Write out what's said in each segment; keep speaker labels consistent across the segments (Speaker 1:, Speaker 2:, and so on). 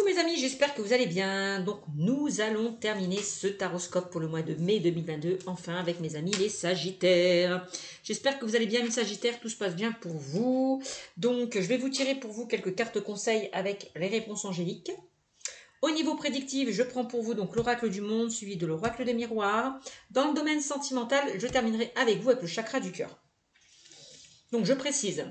Speaker 1: mes amis, j'espère que vous allez bien. Donc nous allons terminer ce taroscope pour le mois de mai 2022, enfin avec mes amis les Sagittaires. J'espère que vous allez bien, mes Sagittaires, tout se passe bien pour vous. Donc je vais vous tirer pour vous quelques cartes conseils avec les réponses angéliques. Au niveau prédictif, je prends pour vous donc l'oracle du monde suivi de l'oracle des miroirs. Dans le domaine sentimental, je terminerai avec vous avec le chakra du cœur. Donc je précise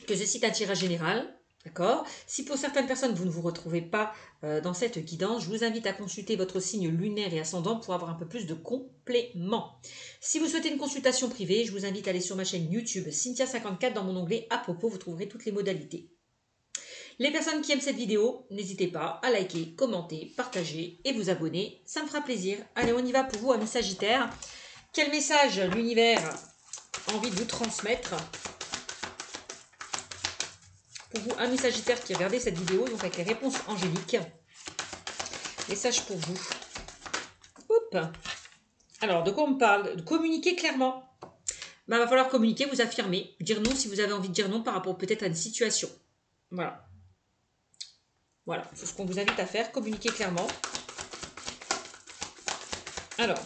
Speaker 1: que ceci est un tirage général. D'accord. Si pour certaines personnes, vous ne vous retrouvez pas dans cette guidance, je vous invite à consulter votre signe lunaire et ascendant pour avoir un peu plus de compléments. Si vous souhaitez une consultation privée, je vous invite à aller sur ma chaîne YouTube Cynthia54 dans mon onglet à propos, vous trouverez toutes les modalités. Les personnes qui aiment cette vidéo, n'hésitez pas à liker, commenter, partager et vous abonner. Ça me fera plaisir. Allez, on y va pour vous, amis Sagittaires. Quel message l'univers a envie de vous transmettre ? Pour vous, amis Sagittaires qui regardez cette vidéo, donc avec les réponses angéliques. Message pour vous. Hop. Alors, de quoi on me parle? De communiquer clairement. Ben, va falloir communiquer, vous affirmer, dire non si vous avez envie de dire non par rapport peut-être à une situation. Voilà. Voilà, c'est ce qu'on vous invite à faire, communiquer clairement. Alors,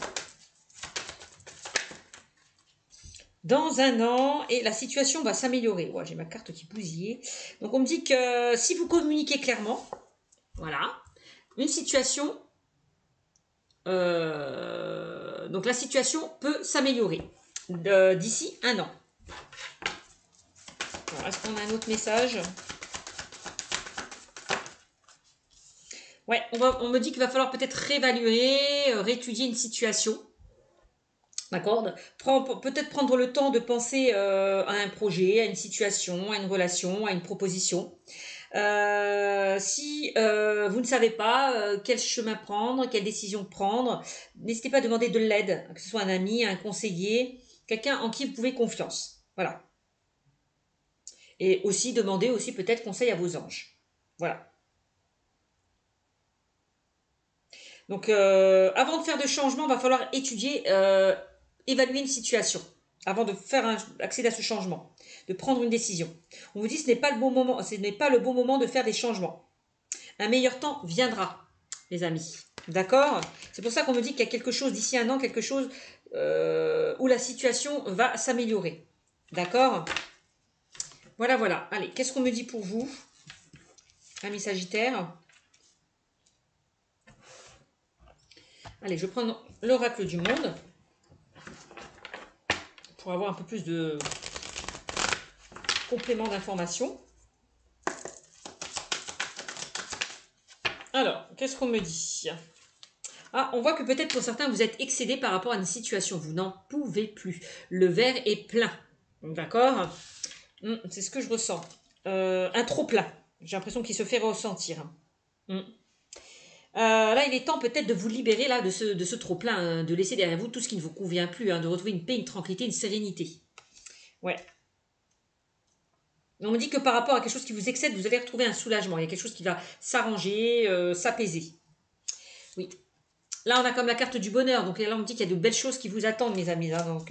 Speaker 1: dans un an, et la situation va s'améliorer. Ouais, j'ai ma carte qui bousillait. Donc, on me dit que si vous communiquez clairement, voilà, une situation, donc la situation peut s'améliorer d'ici un an. Est-ce qu'on a un autre message? Ouais, on me dit qu'il va falloir peut-être réévaluer, réétudier une situation. D'accord. Peut-être prendre le temps de penser à un projet, à une situation, à une relation, à une proposition. Si vous ne savez pas quel chemin prendre, quelle décision prendre, n'hésitez pas à demander de l'aide, que ce soit un ami, un conseiller, quelqu'un en qui vous pouvez confiance. Voilà. Et aussi demander aussi peut-être conseil à vos anges. Voilà. Donc, avant de faire de changements, il va falloir étudier, évaluer une situation avant de accéder à ce changement, de prendre une décision. On vous dit que ce n'est pas le bon moment, ce n'est pas le bon moment de faire des changements. Un meilleur temps viendra, les amis. D'accord? C'est pour ça qu'on me dit qu'il y a quelque chose d'ici un an, quelque chose où la situation va s'améliorer. D'accord? Voilà, voilà. Allez, qu'est-ce qu'on me dit pour vous, amis Sagittaires? Allez, je prends l'oracle du monde pour avoir un peu plus de compléments d'informations. Alors, qu'est-ce qu'on me dit? Ah, on voit que peut-être pour certains, vous êtes excédé par rapport à une situation. Vous n'en pouvez plus. Le verre est plein. D'accord? C'est ce que je ressens. Un trop plein. J'ai l'impression qu'il se fait ressentir. Là, il est temps peut-être de vous libérer là, de ce trop-plein, hein, de laisser derrière vous tout ce qui ne vous convient plus, hein, de retrouver une paix, une tranquillité, une sérénité. Ouais. On me dit que par rapport à quelque chose qui vous excède, vous allez retrouver un soulagement. Il y a quelque chose qui va s'arranger, s'apaiser. Oui. Là, on a comme la carte du bonheur. Donc là, on me dit qu'il y a de belles choses qui vous attendent, mes amis. Hein, donc,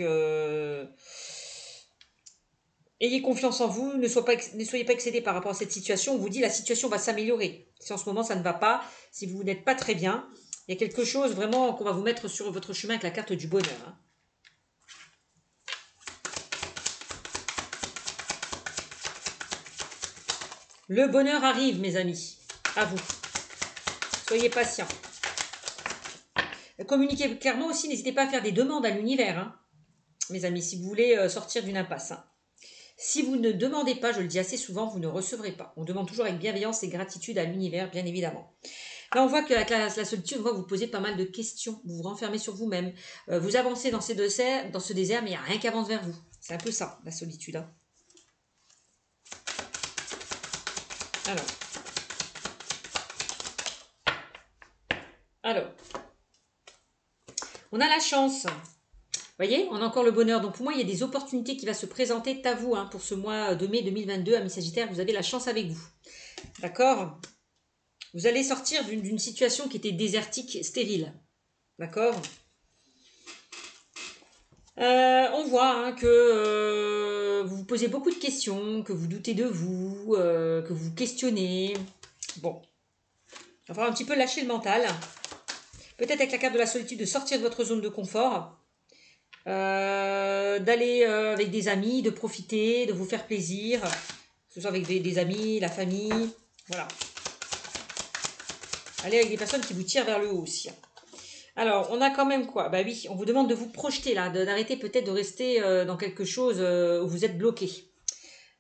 Speaker 1: ayez confiance en vous. Ne soyez pas excédés par rapport à cette situation. On vous dit la situation va s'améliorer. Si en ce moment, ça ne va pas, si vous n'êtes pas très bien, il y a quelque chose vraiment qu'on va vous mettre sur votre chemin avec la carte du bonheur. Hein. Le bonheur arrive, mes amis. À vous. Soyez patients. Communiquez clairement aussi. N'hésitez pas à faire des demandes à l'univers. Hein, mes amis, si vous voulez sortir d'une impasse. Hein. Si vous ne demandez pas, je le dis assez souvent, vous ne recevrez pas. On demande toujours avec bienveillance et gratitude à l'univers, bien évidemment. Là, on voit qu'avec la solitude, on voit que vous posez pas mal de questions. Vous vous renfermez sur vous-même. Vous avancez dans ce désert, mais il n'y a rien qui avance vers vous. C'est un peu ça, la solitude. Hein. Alors, on a la chance. Vous voyez, on a encore le bonheur. Donc pour moi, il y a des opportunités qui vont se présenter à vous hein, pour ce mois de mai 2022. Amis Sagittaires, vous avez la chance avec vous. D'accord? Vous allez sortir d'une situation qui était désertique, stérile. D'accord? On voit hein, que vous vous posez beaucoup de questions, que vous doutez de vous, que vous vous questionnez. Bon. va falloir un petit peu lâcher le mental. Peut-être avec la carte de la solitude, de sortir de votre zone de confort. D'aller avec des amis, de profiter, de vous faire plaisir. Que ce soit avec des amis, la famille. Voilà. Allez avec des personnes qui vous tirent vers le haut aussi. Alors, on a quand même quoi? Bah oui, on vous demande de vous projeter là, d'arrêter peut-être de rester dans quelque chose où vous êtes bloqué.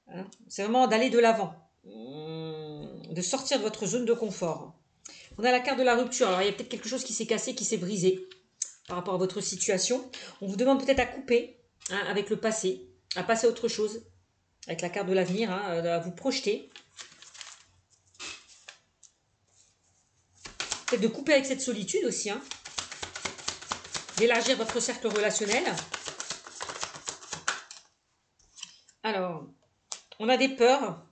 Speaker 1: Hein, c'est vraiment d'aller de l'avant. De sortir de votre zone de confort. On a la carte de la rupture. Alors, il y a peut-être quelque chose qui s'est cassé, qui s'est brisé par rapport à votre situation. On vous demande peut-être à couper hein, avec le passé, à passer à autre chose, avec la carte de l'avenir, hein, à vous projeter. Peut-être de couper avec cette solitude aussi, hein, d'élargir votre cercle relationnel. Alors, on a des peurs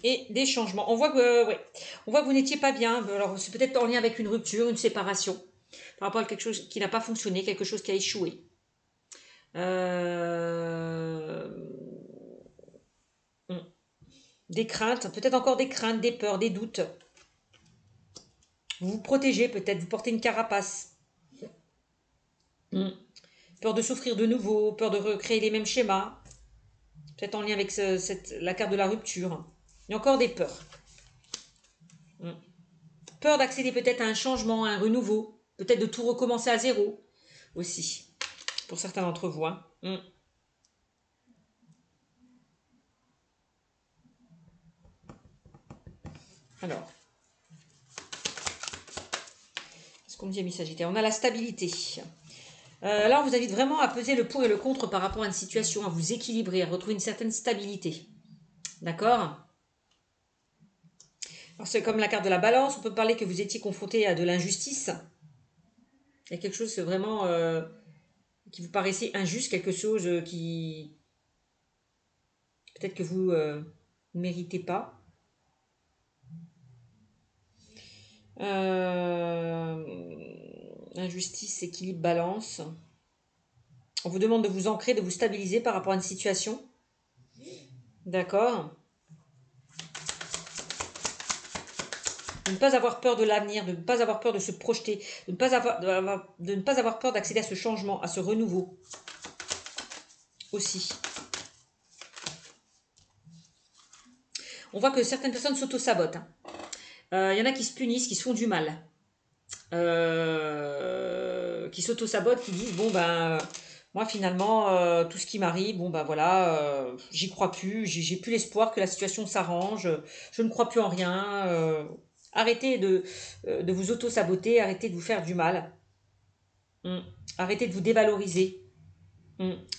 Speaker 1: et des changements. On voit que, on voit que vous n'étiez pas bien. Alors, c'est peut-être en lien avec une rupture, une séparation, par rapport à quelque chose qui n'a pas fonctionné, quelque chose qui a échoué. Des craintes, peut-être encore des craintes, des peurs, des doutes. Vous vous protégez peut-être, vous portez une carapace. Peur de souffrir de nouveau, peur de recréer les mêmes schémas. Peut-être en lien avec la carte de la rupture. Il y a encore des peurs. Peur d'accéder peut-être à un changement, à un renouveau. Peut-être de tout recommencer à zéro aussi. Pour certains d'entre vous. Hein. Alors. Qu'est-ce qu'on me dit, Amis Sagittaire? On a la stabilité. Là, on vous invite vraiment à peser le pour et le contre par rapport à une situation, à vous équilibrer, à retrouver une certaine stabilité. D'accord? Alors, c'est comme la carte de la balance, on peut parler que vous étiez confronté à de l'injustice. Il y a quelque chose vraiment qui vous paraissait injuste, quelque chose qui peut-être que vous ne méritez pas. Injustice, équilibre, balance. On vous demande de vous ancrer, de vous stabiliser par rapport à une situation. D'accord? De ne pas avoir peur de l'avenir, de ne pas avoir peur de se projeter, de ne pas avoir peur d'accéder à ce changement, à ce renouveau aussi. On voit que certaines personnes s'auto-sabotent. Il y en a qui se punissent, qui se font du mal. Qui s'auto-sabotent, qui disent, bon ben, moi finalement, tout ce qui m'arrive, bon ben voilà, j'y crois plus, j'ai plus l'espoir que la situation s'arrange, je ne crois plus en rien. Arrêtez de vous auto-saboter, arrêtez de vous faire du mal. Arrêtez de vous dévaloriser.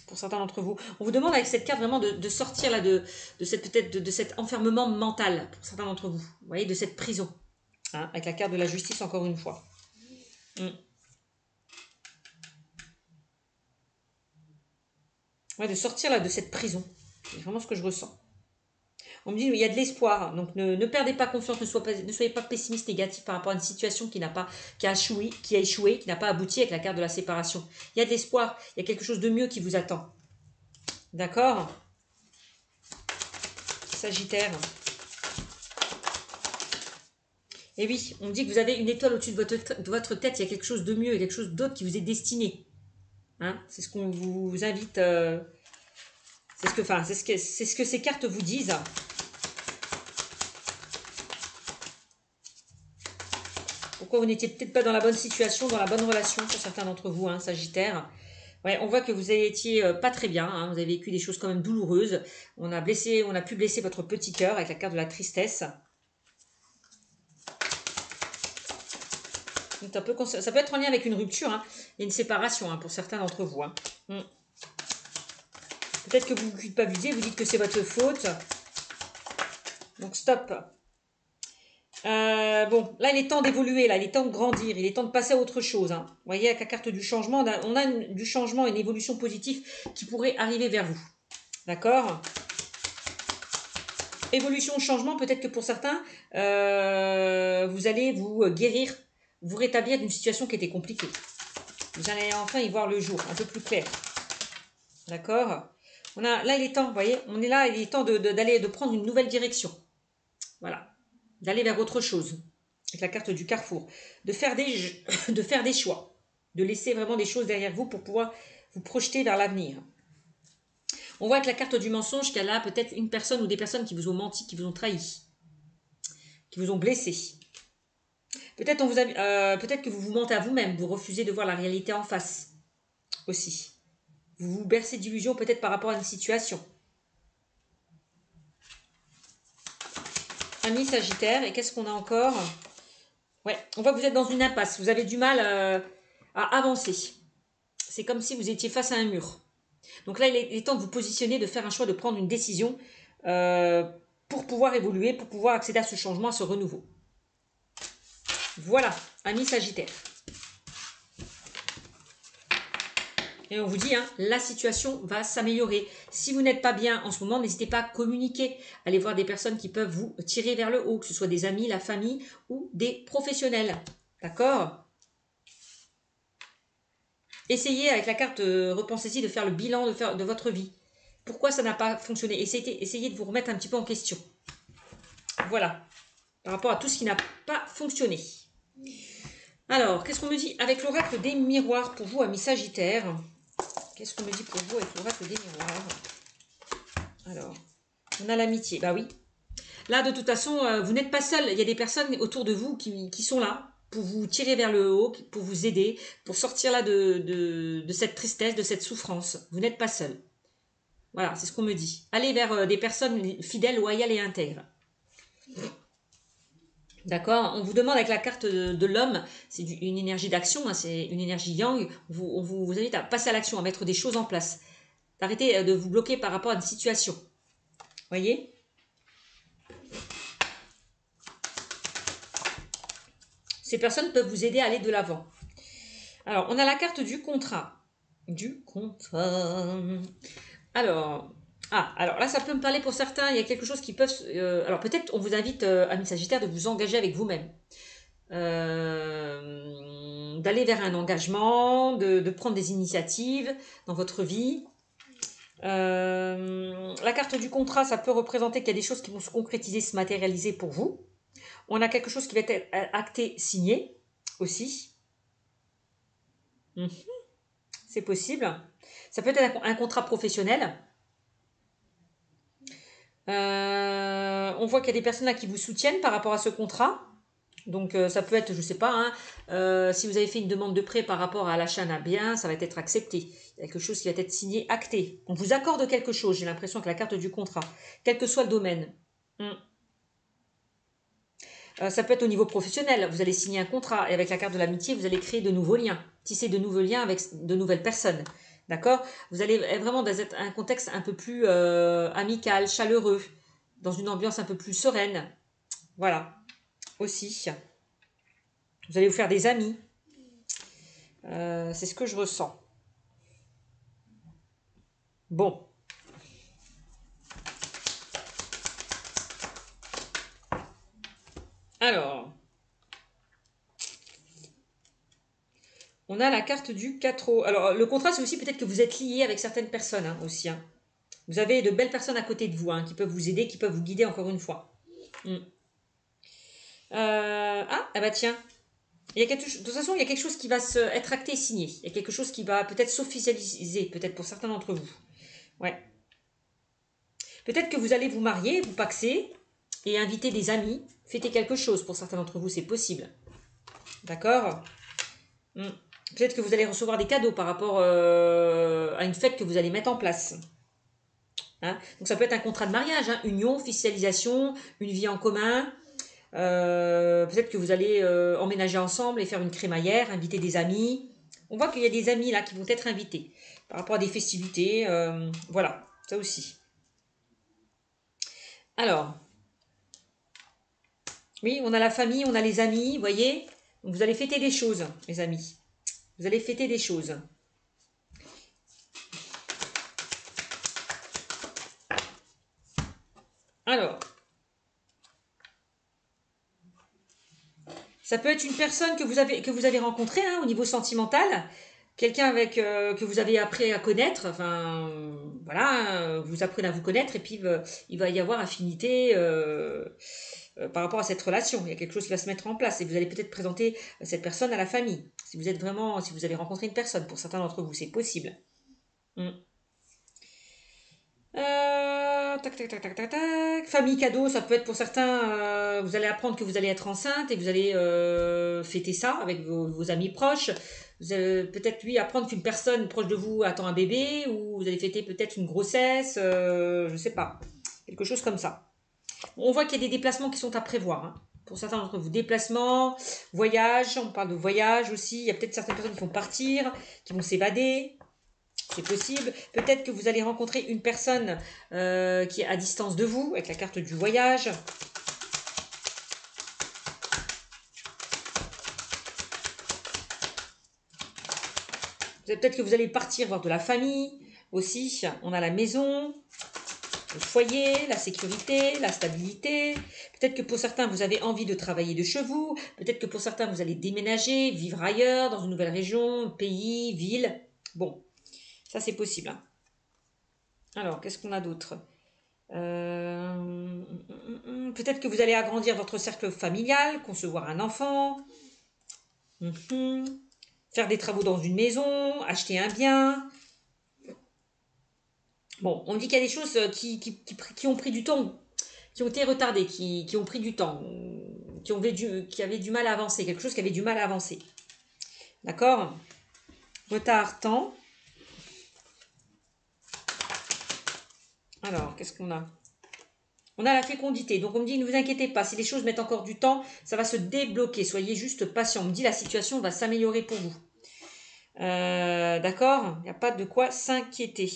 Speaker 1: Pour certains d'entre vous. On vous demande avec cette carte vraiment de sortir là de cette peut-être de cet enfermement mental pour certains d'entre vous. Vous voyez, de cette prison. Hein, avec la carte de la justice encore une fois. Ouais, de sortir là de cette prison. C'est vraiment ce que je ressens. On me dit, il y a de l'espoir, donc ne perdez pas confiance, ne soyez pas pessimiste, négatif par rapport à une situation qui a échoué, qui n'a pas abouti avec la carte de la séparation. Il y a de l'espoir, il y a quelque chose de mieux qui vous attend. D'accord? Sagittaire. Et oui, on me dit que vous avez une étoile au-dessus de votre tête, il y a quelque chose de mieux, il y a quelque chose d'autre qui vous est destiné. Hein, c'est ce qu'on vous invite, c'est ce que ces cartes vous disent. Pourquoi vous n'étiez peut-être pas dans la bonne situation, dans la bonne relation pour certains d'entre vous, hein, Sagittaire. Ouais, on voit que vous étiez pas très bien, hein, vous avez vécu des choses quand même douloureuses. On a pu blesser votre petit cœur avec la carte de la tristesse. Ça peut être en lien avec une rupture hein, et une séparation hein, pour certains d'entre vous. Hein. Peut-être que vous vous culpabilisez, vous dites que c'est votre faute. Donc stop. Bon, là il est temps d'évoluer, là il est temps de grandir, il est temps de passer à autre chose. Hein. Vous voyez, avec la carte du changement, on a du changement, une évolution positive qui pourrait arriver vers vous. D'accord ? Évolution, changement, peut-être que pour certains, vous allez vous guérir, vous rétablir d'une situation qui était compliquée. Vous allez enfin y voir le jour, un peu plus clair. D'accord ? Là il est temps, vous voyez, on est là, il est temps de prendre une nouvelle direction. Voilà. D'aller vers autre chose. avec la carte du carrefour, de faire de faire des choix, de laisser vraiment des choses derrière vous pour pouvoir vous projeter vers l'avenir. On voit avec la carte du mensonge qu'il y a là peut-être une personne ou des personnes qui vous ont menti, qui vous ont trahi, qui vous ont blessé. Peut-être peut-être que vous vous mentez à vous-même, vous refusez de voir la réalité en face aussi. Vous vous bercez d'illusions peut-être par rapport à une situation. Amis Sagittaire, et qu'est-ce qu'on a encore? Ouais, on voit que vous êtes dans une impasse, vous avez du mal à avancer. C'est comme si vous étiez face à un mur. Donc là, il est temps de vous positionner, de faire un choix, de prendre une décision pour pouvoir évoluer, pour pouvoir accéder à ce changement, à ce renouveau. Voilà, amis Sagittaire. Et on vous dit, hein, la situation va s'améliorer. Si vous n'êtes pas bien en ce moment, n'hésitez pas à communiquer. Allez voir des personnes qui peuvent vous tirer vers le haut, que ce soit des amis, la famille ou des professionnels. D'accord? Essayez avec la carte, repensez-y de faire le bilan de votre vie. Pourquoi ça n'a pas fonctionné? Essayez de vous remettre un petit peu en question. Voilà. Par rapport à tout ce qui n'a pas fonctionné. Alors, qu'est-ce qu'on me dit avec l'oracle des miroirs pour vous, amis Sagittaire? Qu'est-ce qu'on me dit pour vous avec l'oracle des miroirs? Alors, on a l'amitié. Bah oui. Là, de toute façon, vous n'êtes pas seul. Il y a des personnes autour de vous qui sont là pour vous tirer vers le haut, pour vous aider, pour sortir là de cette tristesse, de cette souffrance. Vous n'êtes pas seul. Voilà, c'est ce qu'on me dit. Allez vers des personnes fidèles, loyales et intègres. D'accord? On vous demande avec la carte de l'homme, c'est une énergie d'action, hein, c'est une énergie yang. On vous invite à passer à l'action, à mettre des choses en place. D'arrêter de vous bloquer par rapport à une situation. Voyez? Ces personnes peuvent vous aider à aller de l'avant. Alors, on a la carte du contrat. Du contrat. Alors là, ça peut me parler pour certains. Il y a quelque chose qui peuvent... alors, peut-être, on vous invite, amis Sagittaire, de vous engager avec vous-même. D'aller vers un engagement, de prendre des initiatives dans votre vie. La carte du contrat, ça peut représenter qu'il y a des choses qui vont se concrétiser, se matérialiser pour vous. On a quelque chose qui va être acté, signé aussi. C'est possible. Ça peut être un contrat professionnel. On voit qu'il y a des personnes là qui vous soutiennent par rapport à ce contrat. Donc ça peut être, je ne sais pas, hein, si vous avez fait une demande de prêt par rapport à l'achat d'un bien, ça va être accepté. Il y a quelque chose qui va être signé, acté. On vous accorde quelque chose, j'ai l'impression, avec la carte du contrat, quel que soit le domaine. Ça peut être au niveau professionnel, vous allez signer un contrat et avec la carte de l'amitié, vous allez créer de nouveaux liens, tisser de nouveaux liens avec de nouvelles personnes. D'accord? Vous allez être vraiment dans un contexte un peu plus amical, chaleureux, dans une ambiance un peu plus sereine. Voilà, aussi. Vous allez vous faire des amis. C'est ce que je ressens. Bon. Alors, on a la carte du 4. Alors, le contrat, c'est aussi peut-être que vous êtes lié avec certaines personnes hein, aussi. Hein. Vous avez de belles personnes à côté de vous hein, qui peuvent vous aider, qui peuvent vous guider encore une fois. Ah bah tiens. De toute façon, il y a quelque chose qui va être acté et signé. Il y a quelque chose qui va peut-être s'officialiser, peut-être pour certains d'entre vous. Ouais. Peut-être que vous allez vous marier, vous paxer et inviter des amis, fêter quelque chose. Pour certains d'entre vous, c'est possible. D'accord? Peut-être que vous allez recevoir des cadeaux par rapport à une fête que vous allez mettre en place. Hein? Donc ça peut être un contrat de mariage, hein, union, officialisation, une vie en commun. Peut-être que vous allez emménager ensemble et faire une crémaillère, inviter des amis. On voit qu'il y a des amis là qui vont être invités par rapport à des festivités. Voilà, ça aussi. Alors, oui, on a la famille, on a les amis, vous voyez. Donc vous allez fêter des choses, les amis. Vous allez fêter des choses. Alors, ça peut être une personne que vous avez rencontrée hein, au niveau sentimental, quelqu'un avec que vous avez appris à connaître, enfin voilà, vous apprenez à vous connaître et puis il va y avoir affinité, par rapport à cette relation. Il y a quelque chose qui va se mettre en place et vous allez peut-être présenter cette personne à la famille. Si vous avez rencontré une personne, pour certains d'entre vous, c'est possible. Tac, tac, tac, tac, tac, tac. Famille cadeau, ça peut être pour certains, vous allez apprendre que vous allez être enceinte et vous allez fêter ça avec vos amis proches. Vous allez peut-être apprendre qu'une personne proche de vous attend un bébé ou vous allez fêter peut-être une grossesse, je ne sais pas, quelque chose comme ça. On voit qu'il y a des déplacements qui sont à prévoir. Hein. Pour certains d'entre vous, déplacements, voyages, on parle de voyage aussi. Il y a peut-être certaines personnes qui vont partir, qui vont s'évader. C'est possible. Peut-être que vous allez rencontrer une personne qui est à distance de vous, avec la carte du voyage. Peut-être que vous allez partir voir de la famille aussi. On a la maison, le foyer, la sécurité, la stabilité. Peut-être que pour certains, vous avez envie de travailler de chez vous. Peut-être que pour certains, vous allez déménager, vivre ailleurs, dans une nouvelle région, pays, ville. Bon, ça c'est possible. Hein. Alors, qu'est-ce qu'on a d'autre peut-être que vous allez agrandir votre cercle familial, concevoir un enfant, faire des travaux dans une maison, acheter un bien. Bon, on dit qu'il y a des choses qui ont pris du temps, qui ont été retardées, qui ont pris du temps, qui avaient du mal à avancer, quelque chose qui avait du mal à avancer. D'accord ? Retard, temps. Alors, qu'est-ce qu'on a ? On a la fécondité. Donc, on me dit, ne vous inquiétez pas, si les choses mettent encore du temps, ça va se débloquer. Soyez juste patient. On me dit, la situation va s'améliorer pour vous. D'accord ? Il n'y a pas de quoi s'inquiéter.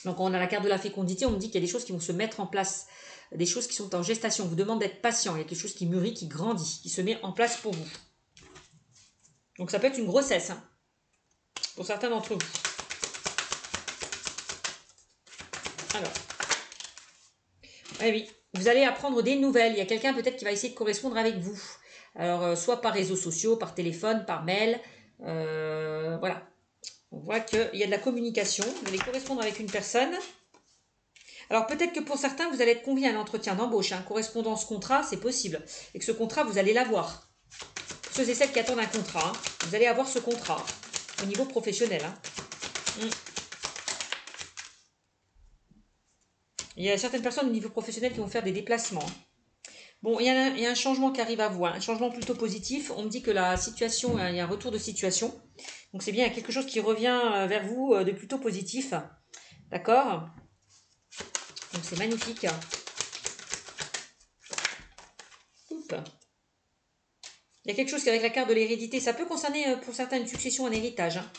Speaker 1: Donc, on a la carte de la fécondité. On me dit qu'il y a des choses qui vont se mettre en place. Des choses qui sont en gestation. On vous demande d'être patient. Il y a quelque chose qui mûrit, qui grandit, qui se met en place pour vous. Donc, ça peut être une grossesse. Hein, pour certains d'entre vous. Alors. Oui, vous allez apprendre des nouvelles. Il y a quelqu'un peut-être qui va essayer de correspondre avec vous. Alors, soit par réseaux sociaux, par téléphone, par mail. Voilà. On voit qu'il y a de la communication. Vous allez correspondre avec une personne. Alors, peut-être que pour certains, vous allez être convié à un entretien d'embauche. Hein. Correspondance contrat, c'est possible. Et que ce contrat, vous allez l'avoir. Pour ceux et celles qui attendent un contrat, hein, vous allez avoir ce contrat au niveau professionnel. Hein. Il y a certaines personnes au niveau professionnel qui vont faire des déplacements. Bon, il y a un changement qui arrive à vous, hein, un changement plutôt positif. On me dit que la situation, il y a un retour de situation. Donc c'est bien, il y a quelque chose qui revient vers vous de plutôt positif. D'accord ? Donc c'est magnifique. Oups. Il y a quelque chose avec la carte de l'hérédité. Ça peut concerner pour certains une succession, un héritage. Hein.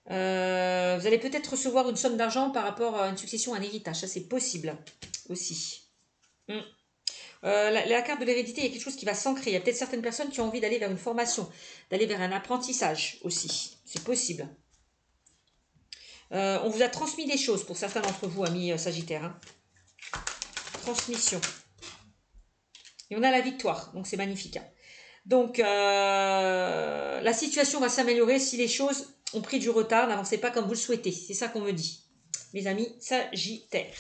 Speaker 1: Vous allez peut-être recevoir une somme d'argent par rapport à une succession, un héritage. Ça c'est possible aussi. La carte de l'hérédité, il y a quelque chose qui va s'ancrer. Il y a peut-être certaines personnes qui ont envie d'aller vers une formation, d'aller vers un apprentissage aussi. C'est possible. On vous a transmis des choses pour certains d'entre vous, amis Sagittaires. Hein. Transmission. Et on a la victoire, donc c'est magnifique. Hein. Donc, la situation va s'améliorer si les choses ont pris du retard. N'avancez pas comme vous le souhaitez. C'est ça qu'on me dit. Mes amis Sagittaires.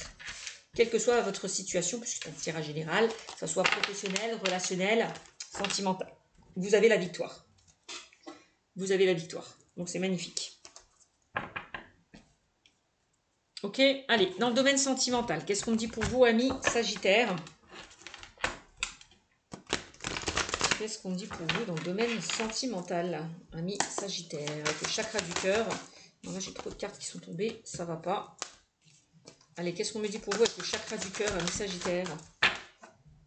Speaker 1: Quelle que soit votre situation, puisque c'est un tirage général, que ce soit professionnel, relationnel, sentimental. Vous avez la victoire. Vous avez la victoire. Donc c'est magnifique. Ok, allez, dans le domaine sentimental, qu'est-ce qu'on me dit pour vous, amis Sagittaires? Qu'est-ce qu'on me dit pour vous dans le domaine sentimental, amis Sagittaires? Avec le chakra du cœur. Là, j'ai trop de cartes qui sont tombées, ça va pas. Allez, qu'est-ce qu'on me dit pour vous avec le chakra du cœur, amis Sagittaires?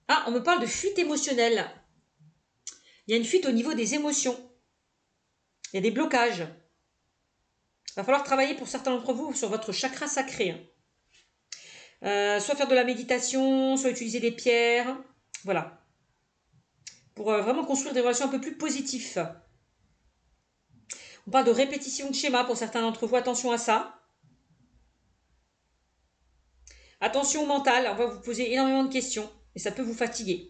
Speaker 1: Ah, on me parle de fuite émotionnelle. Il y a une fuite au niveau des émotions. Il y a des blocages. Il va falloir travailler pour certains d'entre vous sur votre chakra sacré. Soit faire de la méditation, soit utiliser des pierres. Voilà. Pour vraiment construire des relations un peu plus positives. On parle de répétition de schéma pour certains d'entre vous. Attention à ça. Attention au mental. On va vous poser énormément de questions. Et ça peut vous fatiguer.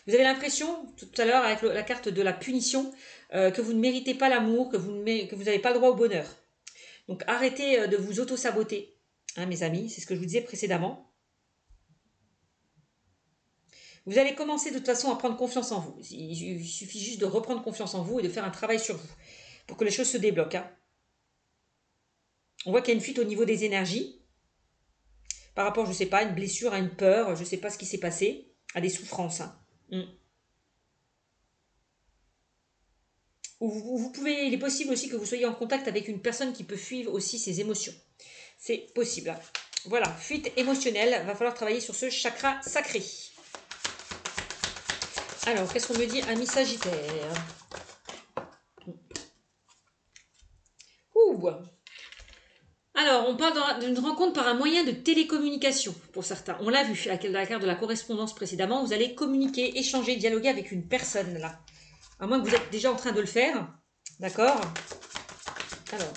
Speaker 1: Vous avez l'impression, tout à l'heure, avec la carte de la punition, que vous ne méritez pas l'amour, que vous n'avez pas le droit au bonheur. Donc arrêtez de vous auto-saboter, hein, mes amis, c'est ce que je vous disais précédemment. Vous allez commencer de toute façon à prendre confiance en vous. Il suffit juste de reprendre confiance en vous et de faire un travail sur vous pour que les choses se débloquent. Hein. On voit qu'il y a une fuite au niveau des énergies par rapport, je ne sais pas, à une blessure, à une peur, je ne sais pas ce qui s'est passé, à des souffrances. Hein. Ou vous pouvez, il est possible aussi que vous soyez en contact avec une personne qui peut suivre aussi ses émotions. C'est possible. Voilà, fuite émotionnelle, va falloir travailler sur ce chakra sacré. Alors, qu'est-ce qu'on me dit, ami Sagittaire? Ouh. Alors, on parle d'une rencontre par un moyen de télécommunication, pour certains. On l'a vu avec la carte de la correspondance précédemment. Vous allez communiquer, échanger, dialoguer avec une personne, là. À moins que vous êtes déjà en train de le faire. D'accord? Alors.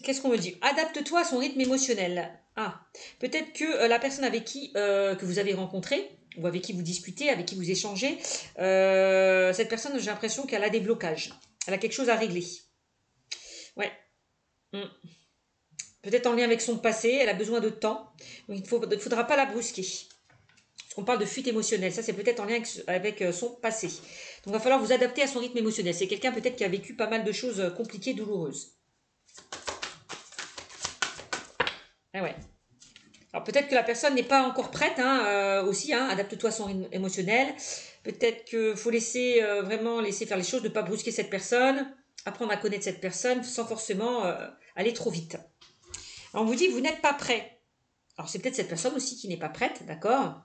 Speaker 1: Qu'est-ce qu'on me dit? Adapte-toi à son rythme émotionnel. Ah, peut-être que la personne avec qui que vous avez rencontré, ou avec qui vous discutez, avec qui vous échangez, cette personne, j'ai l'impression qu'elle a des blocages. Elle a quelque chose à régler. Ouais. Peut-être en lien avec son passé, elle a besoin de temps. Donc il ne faudra pas la brusquer. Parce qu'on parle de fuite émotionnelle. Ça, c'est peut-être en lien avec son passé. Donc il va falloir vous adapter à son rythme émotionnel. C'est quelqu'un peut-être qui a vécu pas mal de choses compliquées, douloureuses. Ah ouais. Alors peut-être que la personne n'est pas encore prête aussi, adapte-toi à son rythme émotionnel. Peut-être qu'il faut laisser vraiment laisser faire les choses, ne pas brusquer cette personne, apprendre à connaître cette personne sans forcément aller trop vite. Alors on vous dit, vous n'êtes pas prêt. Alors c'est peut-être cette personne aussi qui n'est pas prête, d'accord?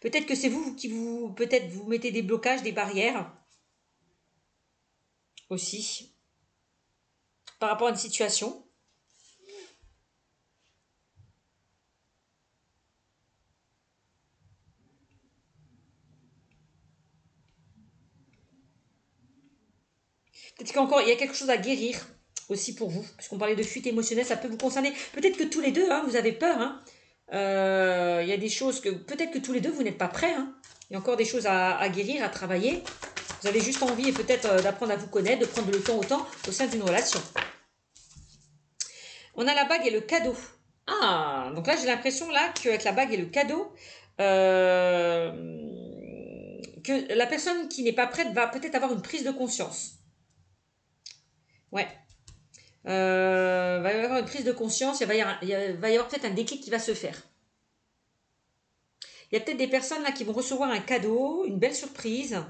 Speaker 1: Peut-être que c'est vous qui peut-être vous mettez des blocages, des barrières aussi par rapport à une situation. Peut-être qu'encore il y a quelque chose à guérir aussi pour vous, puisqu'on parlait de fuite émotionnelle, ça peut vous concerner. Peut-être que tous les deux, vous avez peur. Il y a des choses que peut-être que tous les deux vous n'êtes pas prêts. Il y a encore des choses à guérir, à travailler. Vous avez juste envie et peut-être d'apprendre à vous connaître, de prendre le temps au temps au sein d'une relation. On a la bague et le cadeau. Ah, donc là j'ai l'impression là qu'avec la bague et le cadeau, que la personne qui n'est pas prête va peut-être avoir une prise de conscience. Ouais. Va y avoir une prise de conscience, il va y avoir peut-être un déclic qui va se faire. Il y a peut-être des personnes là qui vont recevoir un cadeau, une belle surprise.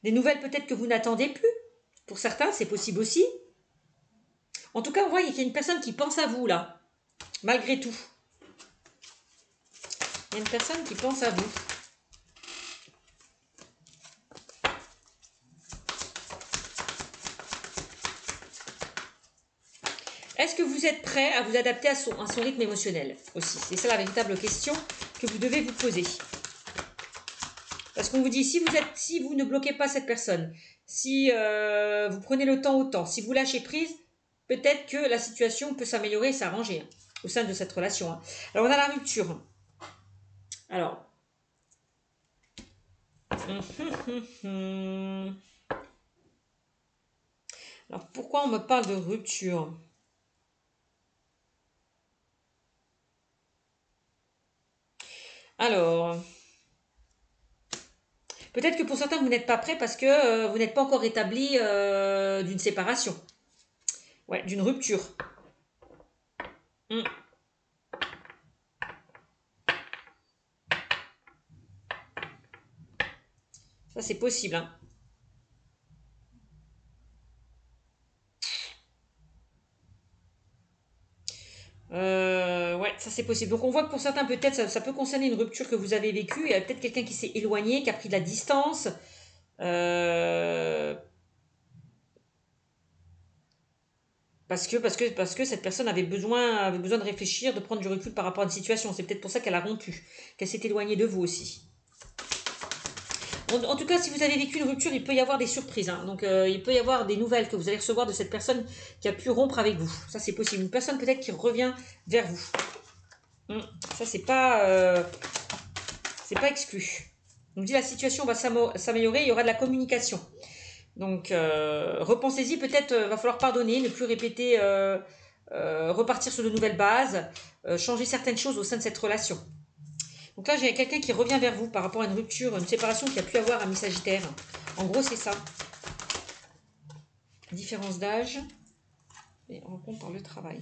Speaker 1: Des nouvelles peut-être que vous n'attendez plus. Pour certains, c'est possible aussi. En tout cas, on voit qu'il y a une personne qui pense à vous là, malgré tout. Il y a une personne qui pense à vous. Est-ce que vous êtes prêt à vous adapter à son rythme émotionnel aussi? C'est ça la véritable question que vous devez vous poser. Parce qu'on vous dit, si vous ne bloquez pas cette personne, si vous prenez le temps au temps, si vous lâchez prise, peut-être que la situation peut s'améliorer et s'arranger au sein de cette relation. Alors, on a la rupture. Alors. Alors, pourquoi on me parle de rupture? Alors, peut-être que pour certains, vous n'êtes pas prêt parce que vous n'êtes pas encore établi d'une séparation. Ouais, d'une rupture. Ça, c'est possible. Ouais, ça c'est possible. Donc on voit que pour certains, peut-être, ça peut concerner une rupture que vous avez vécue. Il y a peut-être quelqu'un qui s'est éloigné, qui a pris de la distance. Parce que cette personne avait besoin de réfléchir, de prendre du recul par rapport à une situation. C'est peut-être pour ça qu'elle a rompu, qu'elle s'est éloignée de vous aussi. En tout cas, si vous avez vécu une rupture, il peut y avoir des surprises. Donc, il peut y avoir des nouvelles que vous allez recevoir de cette personne qui a pu rompre avec vous. Ça, c'est possible. Une personne peut-être qui revient vers vous. Ça, c'est pas exclu. On dit la situation va s'améliorer, il y aura de la communication. Donc, repensez-y, peut-être va falloir pardonner, ne plus répéter, repartir sur de nouvelles bases, changer certaines choses au sein de cette relation. Donc là, j'ai quelqu'un qui revient vers vous par rapport à une rupture, une séparation qu'il y a pu avoir à mi-sagittaire. En gros, c'est ça. Différence d'âge et rencontre par le travail.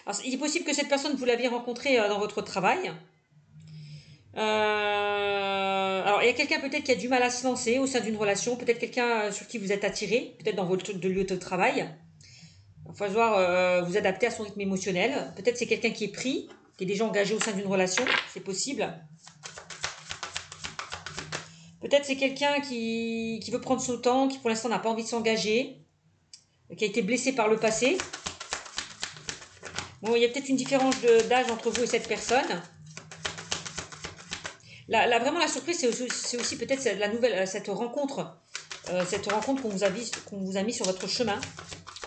Speaker 1: Alors, il est possible que cette personne, vous l'aviez rencontrée dans votre travail. Alors, il y a quelqu'un peut-être qui a du mal à se lancer au sein d'une relation, peut-être quelqu'un sur qui vous êtes attiré, peut-être dans votre lieu de travail. Il va falloir vous adapter à son rythme émotionnel. Peut-être c'est quelqu'un qui est pris, qui est déjà engagé au sein d'une relation, c'est possible. Peut-être c'est quelqu'un qui veut prendre son temps, qui pour l'instant n'a pas envie de s'engager, qui a été blessé par le passé. Bon, il y a peut-être une différence d'âge entre vous et cette personne. Là, vraiment, la surprise, c'est aussi peut-être cette rencontre qu'on vous a mis sur votre chemin.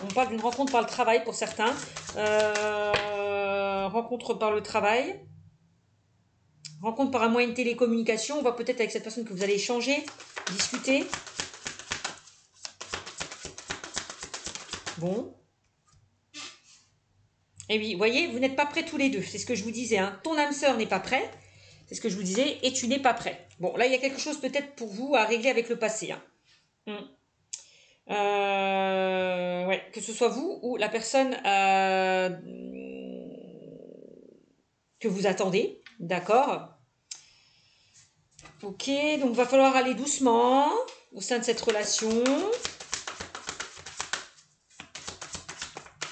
Speaker 1: On parle d'une rencontre par le travail pour certains. Rencontre par le travail. Rencontre par un moyen de télécommunication. On voit peut-être avec cette personne que vous allez échanger, discuter. Bon. Et oui, vous voyez, vous n'êtes pas prêts tous les deux. C'est ce que je vous disais. Hein. Ton âme sœur n'est pas prêt. C'est ce que je vous disais. Et tu n'es pas prêt. Bon, là, il y a quelque chose peut-être pour vous à régler avec le passé. Hein. Ouais, que ce soit vous ou la personne que vous attendez. D'accord. Ok, donc va falloir aller doucement au sein de cette relation.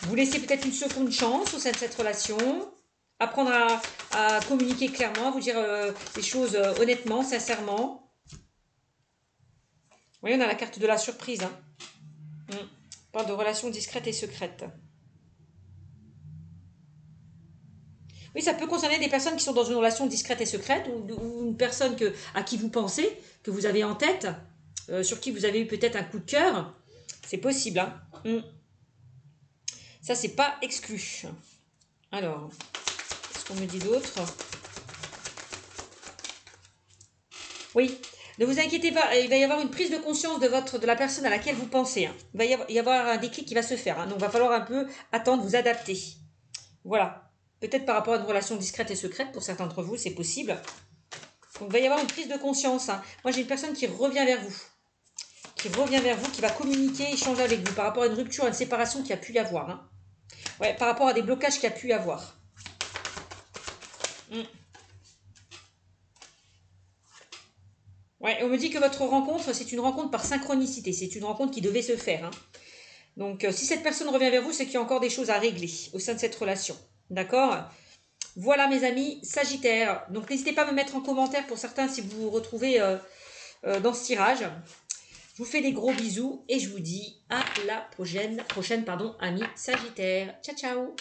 Speaker 1: Vous laissez peut-être une seconde chance au sein de cette relation. Apprendre à communiquer clairement, à vous dire les choses honnêtement, sincèrement. Vous voyez, on a la carte de la surprise. Hein. On parle de relations discrètes et secrètes. Oui, ça peut concerner des personnes qui sont dans une relation discrète et secrète ou une personne à qui vous pensez, que vous avez en tête, sur qui vous avez eu peut-être un coup de cœur. C'est possible. Hein. Ça, c'est pas exclu. Alors, qu'est-ce qu'on me dit d'autre? Oui, ne vous inquiétez pas, il va y avoir une prise de conscience de la personne à laquelle vous pensez. Hein. Il va y avoir un déclic qui va se faire. Hein. Donc, il va falloir un peu attendre, vous adapter. Voilà. Peut-être par rapport à une relation discrète et secrète, pour certains d'entre vous, c'est possible. Donc, il va y avoir une prise de conscience. Hein. Moi, j'ai une personne qui revient vers vous. Qui va communiquer, échanger avec vous par rapport à une rupture, à une séparation qu'il y a pu y avoir. Hein. Ouais, par rapport à des blocages qu'il y a pu y avoir. Ouais, on me dit que votre rencontre, c'est une rencontre par synchronicité. C'est une rencontre qui devait se faire. Hein. Donc, si cette personne revient vers vous, c'est qu'il y a encore des choses à régler au sein de cette relation. D'accord ? Voilà, mes amis, Sagittaire. Donc, n'hésitez pas à me mettre en commentaire pour certains si vous vous retrouvez dans ce tirage. Je vous fais des gros bisous et je vous dis à la prochaine amis Sagittaire. Ciao, ciao.